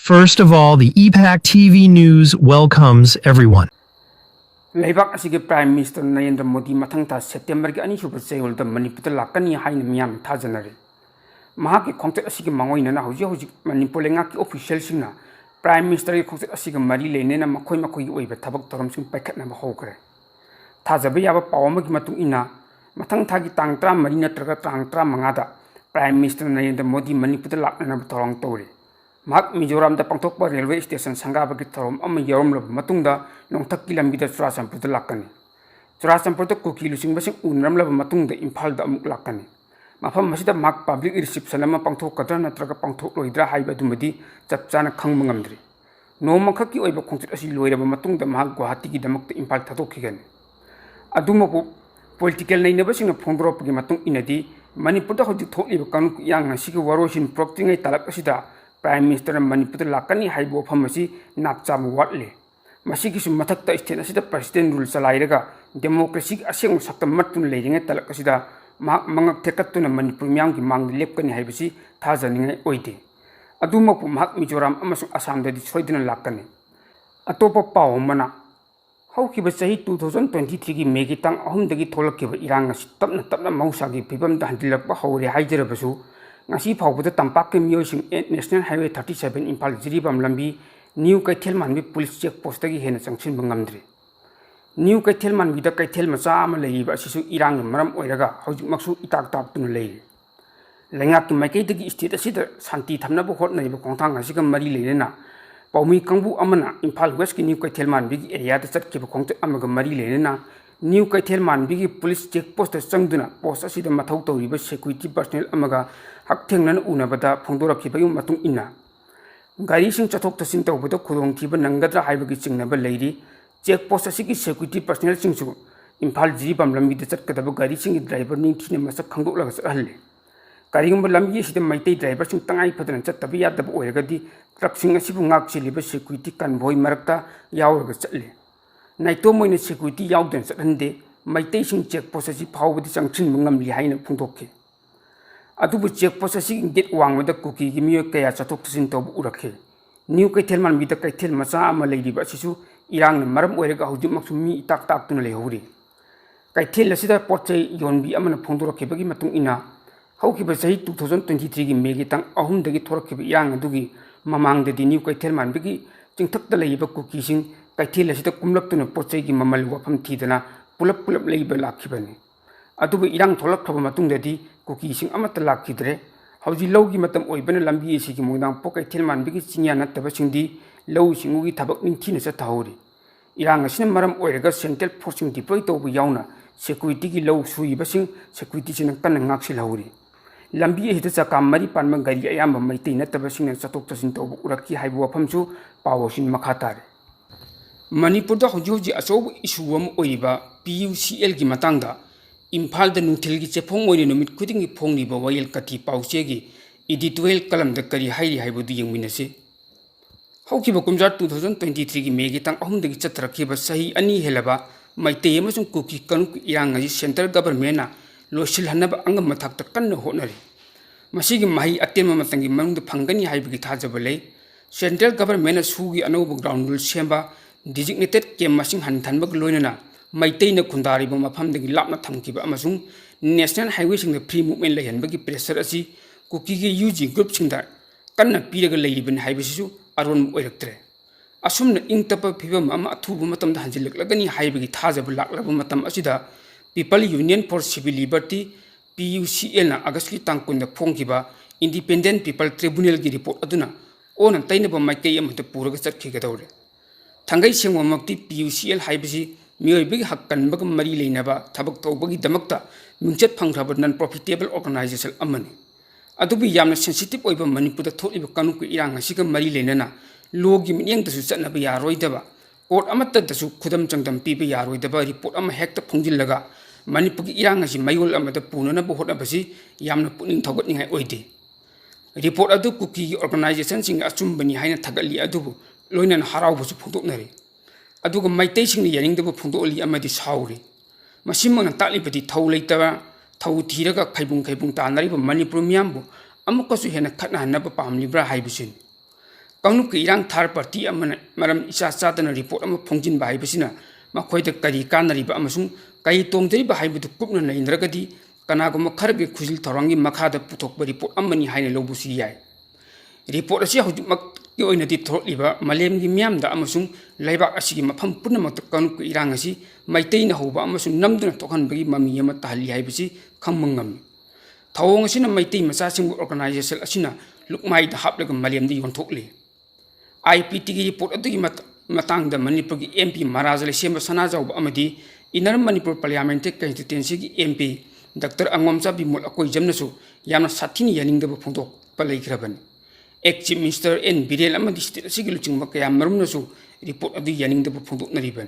First of all, the EPAC TV News welcomes everyone. लेबाक असिगे prime minister Narendra Modi मथंग था सेप्टेम्बर के अनिसुब चेयोल मणिपुर लाकनी हाइन मियाम थाजनरे महाके खोंगचत असिगे मंगोइनना हौजी हौजी मणिपुर लेंगाकी ऑफिशियल सिंगना प्राइम मिनिस्टर के खोंगचत असिगे मरी लेनेना मखोय मखोय ओइबे थबक तोरम सिंग पाइखतना होग्रे थाजबे याबा पावमगी मतुंग इना मथंग थागी तांग 14 नत्रगा तांग 15 दा प्राइम मिनिस्टर नरेंद्र मोदी मणिपुर लाकना तोरंग तौरे महाक मिजोराम दा पंगथोकपा रेलवे स्टेशन संगाबगी थोरम अमा यौरमलब मतुंगदा नोंथक्की लंबिदा चुराचंपुरदा लाकनी चुराचंपुरदा कुकी लुसिंगबसिंग उनरमलब मतुंगदा इम्फालदा अमुक लाकनी मफम मसिदा महाक पब्लिक रिसेप्शन अमा पंगथोकदरा नत्रगा पंगथोकलोइद्रा हाइबदुमदी चपचाना खंगबा ngamdri नोमखक्की ओइबा खोंचत असि लोइरबा मतुंगदा महाक गुवाहाटीगी दमकता इम्फाल थादोखिगनी अदुमबु पॉलिटिकल नैनबसिंगना फोंदोरपगी मतुंग इनदी मणिपुरदा हौजिक थोकलिबा कानुक यांगना सिगी वरोसिन प्रोक्तिङै तालक असिदा प्राइम मिनिस्टर मणिपुर लाकनी हाइब वफम असी नापचाब वाटले मसिगिसु मथक्ता स्टेट असिदा प्रेसिडेंट रूल चलाइरगा डेमोक्रेसी असेंग सक्तम मत्तुन लेरिङै तलक असिदा मंगक थेकत्तुना मणिपुर मियामगी मांग लेपकनी हाइबसी थाजनिङै ओइदे अदुमकु महाक मिजोराम अमसुंग आसामददि सोइदना लाकनी अतोपा पाव मना हौखिबा चही 2023 की मेगी तांग 3 दगी थोलक्किबा इरांग असि तपना तपना मौसागी फिबमदा हंदिलकपा हौरे हाइजरबसु ngasi phawbada tampakki miyoising national highway 37 imphal jiribam lambi new kaithel manbi police check post gi hena changsin bangamdri new kaithel manbi da kaithel macha ama leiba asisu irang maram oiraga hojik maksu itak tak tun lei lengak ki maikei dagi state asida santi thamna bo hot naiba khongthang asiga mari leina paumi kangbu amana imphal west ki new kaithel manbi gi area da chatki ba khongte amaga mari leina new kaithel manbi gi police check post changduna post asida mathau tawriba security personnel amaga hakthengnan unabada phongdoraki matung ina gari sing chathok tasin tawbada khudong thiba nangadra haibagi chingnaba leiri check post asigi security personnel singsu imphal jiribam lambi da chatkadaba gari sing driver ning thina masak khangdoklaga chahalle karigumba lambi sida maitei driver sing tangai phadana chattabi yadaba oiragadi truck sing asibu ngak chiliba security convoy marakta yawraga chatle naito moina security yawdan chathande maitei sing check post asi phawbadi changchin ngamli haina phungdokki अदुबु check post असि गेट वांगमदा Kuki gi miyo kaya chathok tsin tob urakhe new kaithel man bida kaithel macha ama leidiba asisu irang na maram oiraga hujum maksu mi tak tak tuna lehuri kaithel asida potchai yonbi amana phongdorakhebagi matung ina haukiba sahi 2023 gi megi tang ahum dagi thorakheba irang adugi mamang de new kaithel man bigi chingthak da leiba kuki sing kaithel asida kumlak tuna potchai gi mamal wafam thidana pulap pulap leiba lakhibani अदुबु इरांग थोलक्खबा मतुंगदि कुकीसिंग अमत लाखिद्रे हौजि लौगी मतम ओइबना लंबी एसिगी मोंगदांग पोकै थेलमानबिगी चिनिया नत्तबा सिंगदि लौ सिंगुगी थबक निंथिना चथाउरि इरांग असिना मरम ओइरगा central forcing deploy तौबु याउना security की लौ सुइबसिंग security सिना कन्न ngaksилहौरि लंबी एहिदा चका मरि पानम गारी अयाम मैतै नत्तबा सिंगना चतोक चसिन तौबु उरक्की हाइबु वफमसु पावसिन मखातारे मणिपुरदा हौजि हौजि अचौब इशू अम ओइबा PUCL की मतंगदा इम्फाल नुथल की चेफोंग नुमित खुदिंग फोंगलीब वायल कथि पाउचे की एडिटोरियल कलम करी हाइरी हाइबदु यंगमिनसे हौखिब कुमजार 2023 की मेगी तंग अहुमदगी चतरखिब सही अनि हेलबा मैतै अमसुंग कुकी कनुक इरांग अजि सेंट्रल गवर्नमेंट लोसिल हनब अंगम मथाक्ता कन्न होनरि मसिगी माही अतेम मतंगी मनुंग फंगनी हाइबगी थाजब लै सेंट्रल गवर्नमेंट सुगी अनौब ग्राउंड रूल सेंबा डिजिग्नेटेड केम मसिंग हनथनबग लोइनना मैतैना खुंदारिब मफमदगी लापना थमखिबा अमसुंग नेशनल हाईवे सिंग फ्री मूवमेंट लेहनबगी प्रेशर असी कुकी की यूजी ग्रुप सिंग कन्ना पीरगा लेरिबन हाइबसिसु अरोन ओइरक्तरे असुमना इंगतप फिबम अमा अथुब मतमदा हंजिलकलगनी हाइबगी थाजब लाकलब मतम असिदा people union for civil liberty PUCL ना अगस्त की तांग कुंद फोंखिबा इंडिपेंडेंट पीपल ट्रिब्यूनल की रिपोर्ट अदुना ओन तैनब माइकई अमत पुरग चटखिगदौरे थंगई सेंगमक्ति PUCL हाइबसी मियोइबगी हक कनबग मरी लेनबा थबक तौबगी दमकता मिंचत फंगखब नॉन प्रॉफिटेबल ऑर्गेनाइजेशन अमनी अदुबि यामना सेंसिटिव ओइबा मणिपुरदा थोलिब कानुक इरांग असिगा मरी लेनना लोगी मियंगदसु चटनब यारोइदबा कोर्ट अमतदसु खुदम चंगदम पीबा यारोइदबा रिपोर्ट अमा हेक्ता फोंजिलगा मणिपुरगी इरांग असी मयोल अमदा पुननब होटनबसि यामना पुनिंग थौगतनिंगाय ओइदे रिपोर्ट अदु कुकी ऑर्गेनाइजेशन सिंग अचुंबनी हाइना थगली अदुबु लोइनन हरावबसु फोंदोकनरे अदुगा मैतै सिंग यानिंगदब फोंदोली अमदि साउरि मसिमना तालिबदि थौ लेतबा थौ थीरगा खैबुंग खैबुंग तानरिबा मणिपुर मियामबु अमुकसु हेना खतना हनब पामलिब्रा हाइबसिन कांगलुप की इरांग थार पार्टी मरम इचा चादना रिपोर्ट फोंजिन हाइबसिना मखोइद करी कानरिबा अमसुंग कई तोंजरिबा हाइबदु कुपना नइंद्रगदी कनागुम खरगे खुजिल थौरांगी मखादा पुथोकबा रिपोर्ट अमनी हाइने लौबुसि याय रिपोर्ट असी हौजुमक की ओइनदि थोरलिबा मलेमगी म्यामदा अमसुंग लैबाक असिगी मफम पुनमक कांगलुप की इरांग असी मैतैना हौबा अमसुंग नमदुना तोखनबगी ममी अमा ताहली हाइबसि खंगमंगम थौंग असिना मैतै मचासिंग ऑर्गेनाइजेशन असिना लुकमाइदा हापलगा मलेमदि योंथोकली IPT की रिपोर्ट अदुगी मतंग मणिपुर की MP महाराज लेसेम सनाजाउब अमदी इनर मणिपुर पार्लियामेंट्री कंस्टिट्यूएंसी की MP डॉक्टर अंगोमचा बिमोल अकोई जमनसु यामना साथिनी यानिंगदब फोंदोकपा लैख्रबन एक चीफ मिनिस्टर एन बिरेल अमदी स्टेट असिगी लुचिंगबा कया मरुमनसु रिपोर्ट अदु यानिंगदब फोंदोकनरिबन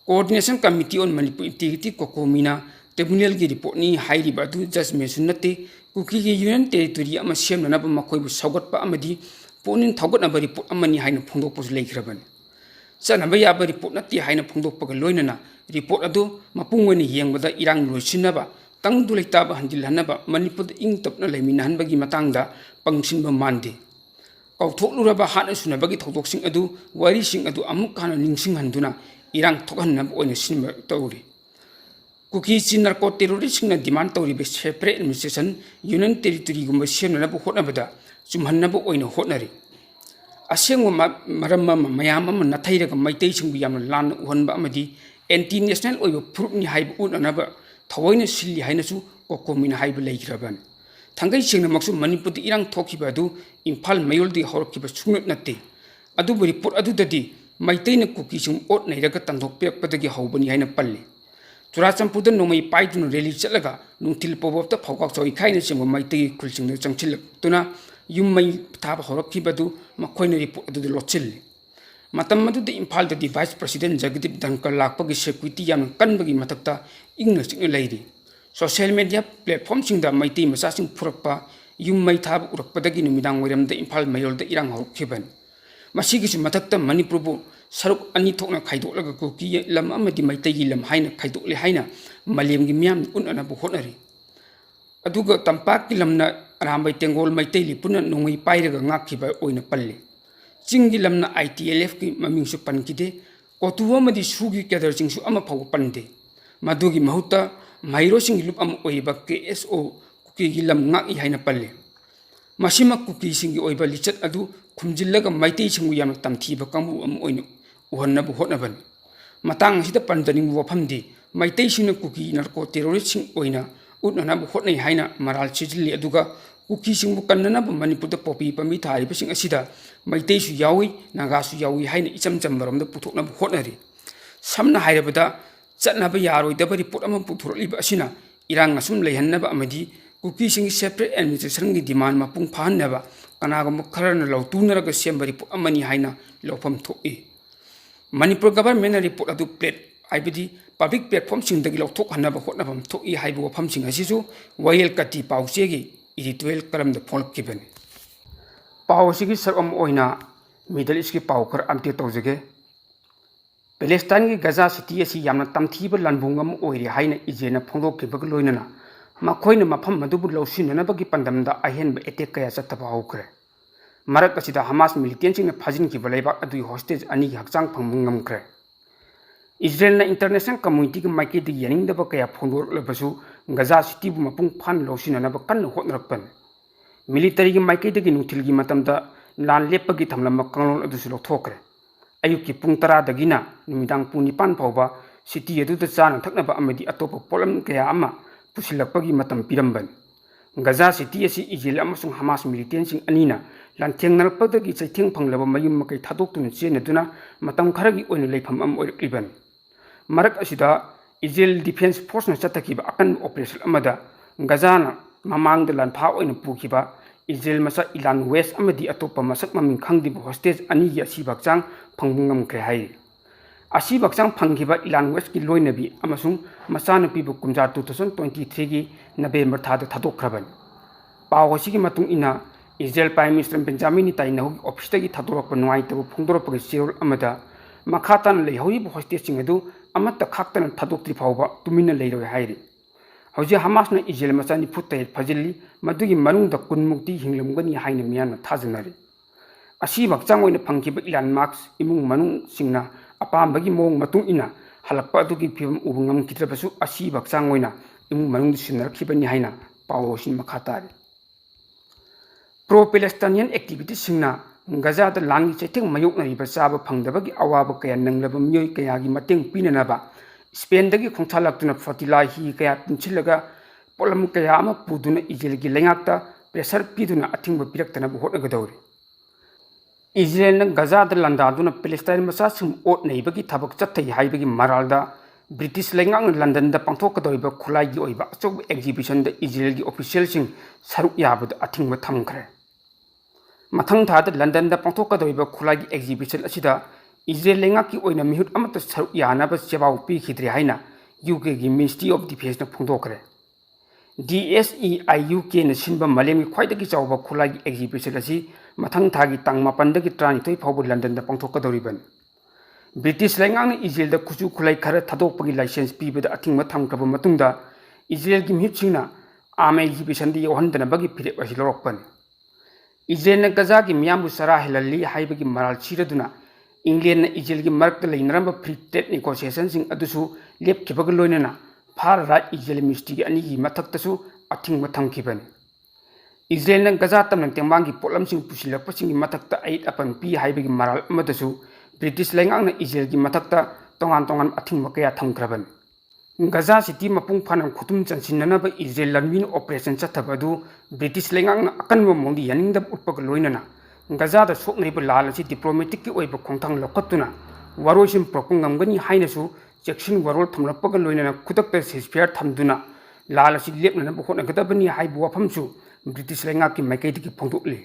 coordination committee on Manipur integrity कोकोमीना ट्रिब्यूनल की रिपोर्ट नि हाइरिबा अदु जजमेंट सुनते कुकी की यूनियन टेरिटोरी अमा सेमननब मखोइबु सौगटपा अमदी पुनिन थौगटनब रिपोर्ट अमनी हाइना फोंदोकपसु लैख्रबन चनब याब रिपोर्ट नत्ती हाइना फोंदोकपगा लोइनना रिपोर्ट अदु मपुंग ओइना येंबदा इरांग लोइसिनबा तंगदु लैताब हंजिलहनब मणिपुर इंग तपना लैमिनहनबगी मतंगदा पंगसिनबा मानदे कौथोकलुरबा हाना सुनबगी थौदोकसिंग अदु वारिसिंग अदु अमुक हाना निंगसिंगहनदुना इरांग थोकहनब ओइना सिनबा तौरि कुकी चिनारको टेरोरिस्टसिंगना डिमांड तौरिबे सेपरेट एडमिनिस्ट्रेशन यूनियन टेरिटोरी गुंबा सेमनब होटनबदा चुमहनब ओइना होटनरि असेंगो मरम मयाम नथैरग मैतैसिंगबु यामना लान उहनबा अमदी एंटी नेशनल ओइबा प्रूफनी हाइब उननब थवैना सिल्ली हाइनसु कोकोमीना हाइब लैख्रबन थंगै सिंगनमक्सु मणिपुर इरांग थोखिबा अदु इम्फाल मयोलदि हौरखिबा सुंगत नत्ते अदुबु रिपोर्ट अदुददि मैतैना कुकीसिंग ओट नैरग तंदोकपेरपदगी हौबनी हाइना पल्ले चुराचंपुरद नोंमै पाइदुना रैली चलगा नुंथिल पोबोबता फौकाक्सौ इखाइना सिंगो मैतैगी खुलसिंग चंगचिलक्तुना युम्मै थाब हौरखिबदु मखोइना रिपोर्ट अदुद लोचिल्ली मतम मदुद इम्फालददि वाइस प्रेसिडेंट जगदीप धनकर लाकपगी security यामना कनबगी मथक्ता इंगना चिंगना लैरि social media platform सिंगदा Meitei मचासिंग फुरक्पा युम्मै थाब उरक्पदगी नुमिदांग वैरमदा इम्फाल मयोलदा इरांग हौरखिबन मसिगिसु मथक्ता मणिपुरबु सरुक अनि थोकना खाइदोलगा कुकी लम अमदि मैतैगी लम हाइना खाइदोले हाइना मलेमगी म्याम उननबु होटनरि अदुगा तंपाकि लमना अरामबै तेंगोल मैतैली पुना नोंमै पाइरगा ngaखिबा ओइना पल्ले चिंगी लमना ITLF की ममिंगसु पनकिदे कोतुवा मदि सुगी केदर चिंगसु अमा फाव पनदे मदुगी महुता माइरोसिंग लुप अम ओइबा KSO कुकी गी लम ngaखि हाइना पल्ले मसिमा कुकी सिंगी ओइबा लिचत अदु खुमजिल्लगा मैतै सिंगु यामना तमथीबा कांबु अम ओइना उहन्नबु होटनबन मतंग सिदा पंदनिंग वफमदि मैतै सिंगना कुकी नरको टेरोरिस्ट सिंग ओइना उननबु होटनै हाइना मराल सिजिल्ली अदुगा कुकी सिंगबु कन्ननबु मणिपुरदा पॉपी पमी थारिबसिंग असिदा मैतैसु यावी नागासु यावी हाइना इचम चमबरमदा पुथोकनबु होटनरि समना हाइरबदा चटनब यारोइदब रिपोर्ट अमा पुथोरलिबा असिना इरांग असुम लैहन्नबा अमदि कुकी सिंग सेपरेट एडमिनिस्ट्रेशन की डिमांड मपुंग फाहन्नबा कनागुम खरना लौतुनरगा सेंब रिपोर्ट अमनी हाइना लौफम थोकि मणिपुर गवर्नमेंट रिपोर्ट अदु प्लेट आइबदि पब्लिक प्लेटफॉर्म सिंगदगी लौथोकहन्नबा होटनबम थोकि हाइबो वफमसिंग असिसु वायल कति पाउचेगी इडिटोरियल कलमदा फोंलकिबनि पाउसिगी सरम ओइना मिडल ईस्ट की पाउ खर अपडेट तौजगे पैलेस्टाइन की गजा सिटी असी यामना तमथीबा लनबुंग अम ओइरे हाइना इजेना फोंदोकखिबगा लोइनना मखोइना मफम मदुबु लौसिननबगी पंदमदा अहेनबा एटेक कया चत्तबा हौखरे मरक असिदा हमास मिलिटेंटसिंगना फाजिनखिबा लैबाक अदुई होस्टेज अनि हक्चांग फंबु ngamkhre इजराइलना इंटरनेशनल कम्युनिटी की माइकेदी यानिंगदबा कया फोंदोरलबसु गजा सिटी बु मपुंग फान लौसिननबा कन्न होटनरकपन मिलिटरी की माइकेदगी नुथिलगी मतमदा लान लेपगी थमलम कांगलोल अदुसु लौथोखरे अयुक्की पुंग 10 दगिना नुमिदांग पुंग 9 फाउबा सिटी अदुदा चाना थकनबा अमदी अतोपा पोलम कया अमा पुसिलक्पगी मतम पिरंबन गजा सिटी असी इजराइल अमसुंग हमास मिलिटेंटसिंग अनिना लांथेंगनरपदगी चैथेंग फंगलबा मयुम मकै थादोक्तुना चेनदुना मतम खरगी ओइना लैफम अम ओइरक्लिबन मरक असिदा इजराइल डिफेंस फोर्स न चतकिबा अकन ऑपरेशन अमदा गजाना ममांगदा लानफा ओइना पुखिबा इजराइल मसा इलान वेस्ट अमदी अतोपा मसक ममिंग खंगदिबा होस्टेज अनि यासी बक्चांग फंगबुंगमख्रे हाइ असी बक्चांग फंगिबा इलान वेस्ट की लोइनबी अमसुंग मचानपीबु कुमजा 2023 की नवेंबर थादा थादोखरबन पाव असिगी मतुंग इना Israel prime minister Benjamin Netanyahu ऑफिसदगी थादोरक्पा नुंगाइतबा फोंदोरक्पगा चेरोल अमदा मखातान लैहौरिबा होस्टेजसिंग अदु अमत्ता खाक्तना थादोक्त्रि फाउबा तुमिना लैरोय हाइरि हौजे हमासना इजराइल मचा 93 फजिल्ली मदुगी मनुंगदा 10 मुक्ति हिंगलमगनी हाइना मियाना थाजनरि ꯑꯁꯤꯃꯛꯆꯥꯡ ꯑꯣꯏꯅ ꯐꯪꯈꯤꯕ ꯏꯂꯥꯟ ꯃꯥꯛꯁ ꯏꯃꯨꯡ ꯃꯅꯨꯡꯁꯤꯡꯅ ꯑꯄꯥꯝꯕꯒꯤ ꯃꯑꯣꯡ ꯃꯇꯨꯡ ꯏꯟꯅ ꯍꯜꯂꯛꯄ ꯑꯗꯨꯒꯤ ꯐꯤꯚꯝ ꯎꯕ ꯉꯝꯈꯤꯗ꯭ꯔꯕꯁꯨ ꯑꯁꯤꯃꯛꯆꯥꯡ ꯑꯣꯏꯅ ꯏꯃꯨꯡ ꯃꯅꯨꯡꯗ ꯁꯤꯟꯅꯔꯛꯈꯤꯕꯅꯤ ꯍꯥꯏꯅ ꯄꯥꯎ ꯑꯁꯤꯅ ꯃꯈꯥ ꯇꯥꯔꯤ꯫ ꯄ꯭ꯔꯣ ꯄꯦꯂꯦꯁꯇꯥꯏनिꯌꯟ ꯑꯦꯛꯇꯤꯚꯤꯁꯠꯁꯤꯡꯅ ꯒꯖꯥꯗ ꯂꯥꯟꯒꯤ ꯆꯩꯊꯦꯡ ꯃꯥꯌꯣꯛꯅꯔꯤꯕ ꯆꯥꯕ ꯐꯪꯗꯕꯒꯤ ꯑꯋꯥꯕ ꯀꯌꯥ ꯅꯪꯂꯕ ꯃꯤꯑꯣꯏ ꯀꯌꯥꯒꯤ ꯃꯇꯦꯡ ꯄꯤꯅꯅꯕ ꯁ꯭ꯄꯦꯟꯗꯒꯤ ꯈꯣꯡꯊꯥꯡꯂꯛꯇꯨꯅ ꯐ꯭ꯂꯣꯇꯤꯂꯥ ꯍꯤ ꯀꯌꯥ ꯄꯨꯟꯁꯤꯜꯂꯒ ꯄꯣꯠꯂꯝ ꯀꯌꯥ ꯑꯃ ꯄꯨꯗꯨꯅ ꯏꯖ꯭ꯔꯦꯜꯒꯤ ꯂꯩꯉꯥꯛꯇ ꯄ꯭ꯔꯦꯁꯔ ꯄꯤꯗꯨꯅ ꯑꯊꯤꯡꯕ ꯄꯤꯔꯛꯇꯅꯕ ꯍꯣꯠꯅꯒꯗꯧꯔꯤ꯫ ꯏꯖ꯭ꯔꯦꯜꯅ ꯒꯖꯥꯗ ꯂꯥꯟꯗꯥꯗꯨꯅ ꯄꯦꯂꯦꯁꯇꯥꯏꯟ ꯃꯆꯥꯁꯤꯡ ꯑꯣꯠ ꯅꯩꯕꯒꯤ ꯊꯕꯛ ꯆꯠꯊꯩ ꯍꯥꯏꯕꯒꯤ ꯃꯔꯥꯜꯗ ꯕ꯭ꯔꯤꯇꯤꯁ ꯂꯩꯉꯥꯛꯅ ꯂꯟꯗꯟꯗ ꯄꯥꯡꯊꯣꯛꯀꯗꯧꯔꯤꯕ ꯈꯨꯠꯂꯥꯏꯒꯤ ꯑꯣꯏꯕ ꯑꯆꯧꯕ ꯑꯦꯛꯖꯤꯕꯤꯁꯟꯗ ꯏꯖ꯭ꯔꯦꯜꯒꯤ ꯑꯣꯐꯤꯁꯤꯌꯦꯜꯁꯤꯡ ꯁꯔꯨꯛ ꯌꯥꯕꯗ ꯑꯊꯤꯡꯕ ꯊꯝꯈ꯭ꯔꯦ꯫ ꯃꯊꯪ ꯊꯥꯗ ꯂꯟꯗꯟꯗ ꯄꯥꯡꯊꯣꯛꯀꯗꯧꯔꯤꯕ ꯈꯨꯠꯂꯥꯏꯒꯤ ꯑꯦꯛꯖꯤꯕꯤꯁꯟ ꯑꯁꯤꯗ ꯏꯖ꯭ꯔꯦꯜ ꯂꯩꯉꯥꯛꯀꯤ ꯑꯣꯏꯅ ꯃꯤꯍꯨꯠ ꯑꯃꯠꯇ ꯁꯔꯨꯛ ꯌꯥꯅꯕ ꯆꯦꯄꯥꯎ ꯄꯤꯈꯤꯗ꯭ꯔꯦ ꯍꯥꯏꯅ ꯌꯨꯀꯦꯒꯤ ꯃꯤꯅꯤꯁꯇ꯭ꯔꯤ ꯑꯣꯐ ꯗꯤꯐꯦꯟꯁꯅ ꯐꯣꯡꯗꯣꯛꯈ꯭ꯔꯦ꯫ DSEIUKꯅ ꯁꯤꯟꯕ ꯃꯥꯂꯦꯝꯒꯤ ꯈ꯭ꯋꯥꯏꯗꯒꯤ ꯆꯥꯎꯕ ꯈꯨꯠꯂꯥꯏꯒꯤ ꯑꯦꯛꯖꯤꯕꯤꯁꯟ ꯑꯁꯤ ꯃꯊꯪ ꯊꯥꯒꯤ ꯇꯥꯡ 8ꯗꯒꯤ 12 ꯐꯥꯎꯕ ꯂꯟꯗꯟꯗ ꯄꯥꯡꯊꯣꯛꯀꯗꯧꯔꯤꯕꯅꯤ꯫ ꯕ꯭ꯔꯤꯇꯤꯁ ꯂꯩꯉꯥꯛꯅ ꯏꯖ꯭ꯔꯦꯜꯗ ꯈꯨꯠꯁꯨ ꯈꯨꯠꯂꯥꯏ ꯈꯔ ꯊꯥꯗꯣꯛꯄꯒꯤ ꯂꯥꯏꯁꯦꯟꯁ ꯄꯤꯕꯗ ꯑꯊꯤꯡꯕ ꯊꯝꯈ꯭ꯔꯕ ꯃꯇꯨꯡꯗ ꯏꯖ꯭ꯔꯦꯜꯒꯤ ꯃꯤꯍꯨꯠꯁꯤꯡꯅ ꯑꯥꯔꯝ ꯑꯦꯛꯖꯤꯕꯤꯁꯟꯗ ꯌꯥꯎꯍꯟꯗꯅꯕꯒꯤ ꯐꯤꯔꯦꯞ ꯑꯁꯤ ꯂꯧꯔꯛꯄꯅꯤ꯫ ꯏꯖ꯭ꯔꯦꯜꯅ ꯒꯖꯥꯒꯤ ꯃꯤꯌꯥꯝꯕꯨ ꯆꯔꯥ ꯍꯦꯜꯍꯜꯂꯤ ꯍꯥꯏꯕꯒꯤ ꯃꯔꯥꯜ ꯁꯤꯔꯗꯨꯅ ꯏꯪꯂꯦꯟꯅ ꯏꯖ꯭ꯔꯦꯜꯒꯤ ꯃꯔꯛꯇ ꯂꯩꯅꯔꯝꯕ ꯐ꯭ꯔꯤ ꯇ꯭ꯔꯦꯗ ꯅꯦꯒꯣꯁꯤꯌꯦꯁꯟꯁꯤꯡ ꯑꯗꯨꯁꯨ ꯂꯦꯞꯈꯤꯕꯒ ꯂꯣꯏꯅꯅ ꯐꯥꯔ ꯔꯥꯏꯠ ꯏꯖ꯭ꯔꯦꯜ ꯃꯤꯅꯤꯁꯇ꯭ꯔꯤ ꯑꯅꯤꯒꯤ ꯃꯊꯛꯇꯁꯨ ꯑꯊꯤꯡꯕ ꯊꯝꯈꯤꯕꯅꯤ꯫ ꯏꯖ꯭ꯔꯦꯜꯅ ꯒꯖꯥ ꯇꯝꯅ ꯇꯦꯡꯕꯥꯡꯒꯤ ꯄꯣꯠꯂꯝꯁꯤꯡ ꯄꯨꯁꯤꯜꯂꯛꯄꯁꯤꯡꯒꯤ ꯃꯊꯛꯇ ꯑꯌꯦꯠ ꯑꯄꯟ ꯄꯤ ꯍꯥꯏꯕꯒꯤ ꯃꯔꯥꯜ ꯑꯃꯗꯁꯨ ꯕ꯭ꯔꯤꯇꯤꯁ ꯂꯩꯉꯥꯛꯅ ꯏꯖ꯭ꯔꯦꯜꯒꯤ ꯃꯊꯛꯇ ꯇꯣꯉꯥꯟ ꯇꯣꯉꯥꯟꯕ ꯑꯊꯤꯡꯕ ꯀꯌా ꯊꯝꯈ꯭ꯔꯕꯅꯤ꯫ ꯒꯖꯥ ꯁꯤꯇꯤ ꯃꯄꯨꯡ ꯐꯥꯅ ꯈꯨꯗꯨꯝ ꯆꯟꯁꯤꯟꯅꯅꯕ ꯏꯖ꯭ꯔꯦꯜ ꯂꯥꯟꯃꯤꯅ ꯑꯣꯄꯔꯦꯁꯟ ꯆꯠꯊꯕ ꯑꯗꯨ ꯕ꯭ꯔꯤꯇꯤꯁ ꯂꯩꯉꯥꯛꯅ ꯑꯀꯟꯕ ꯃꯑꯣꯡꯗ ꯌꯥꯅꯤꯡꯗꯕ ꯎꯠꯄꯒ ꯂꯣꯏꯅꯅ ꯒꯖꯥꯗ ꯁꯣꯛꯅꯔꯤꯕ ꯂꯥꯟ ꯑꯁꯤ ꯗꯤꯄ꯭ꯂꯣꯃꯦꯇꯤꯛꯀꯤ ꯑꯣꯏꯕ ꯈꯣꯡꯊꯥꯡ ꯂꯧꯈꯠꯇꯨꯅ ꯋꯥꯔꯣꯏꯁꯤꯟ ꯄꯨꯔꯛꯄ ꯉꯝꯒꯅꯤ ꯍꯥꯏꯅꯁꯨ ꯆꯦꯛꯁꯤꯟ ꯋꯥꯔꯣꯜ ꯊꯝꯂꯛꯄꯒ ꯂꯣꯏꯅꯅ ꯈꯨꯗꯛꯇ ꯁꯤꯖꯐꯤꯌꯔ ꯊꯝꯗꯨꯅ ꯂꯥꯟ ꯑꯁꯤ ꯂꯦꯞꯅꯅꯕ ꯍꯣꯠꯅꯒꯗꯕꯅꯤ ꯍꯥꯏꯕ ꯋꯥꯐꯝꯁꯨ ꯕ꯭ꯔꯤꯇꯤꯁ ꯂꯩꯉꯥꯛꯀꯤ ꯃꯥꯏꯀꯩꯗꯒꯤ ꯐꯣꯡꯗꯣꯛꯂꯤ꯫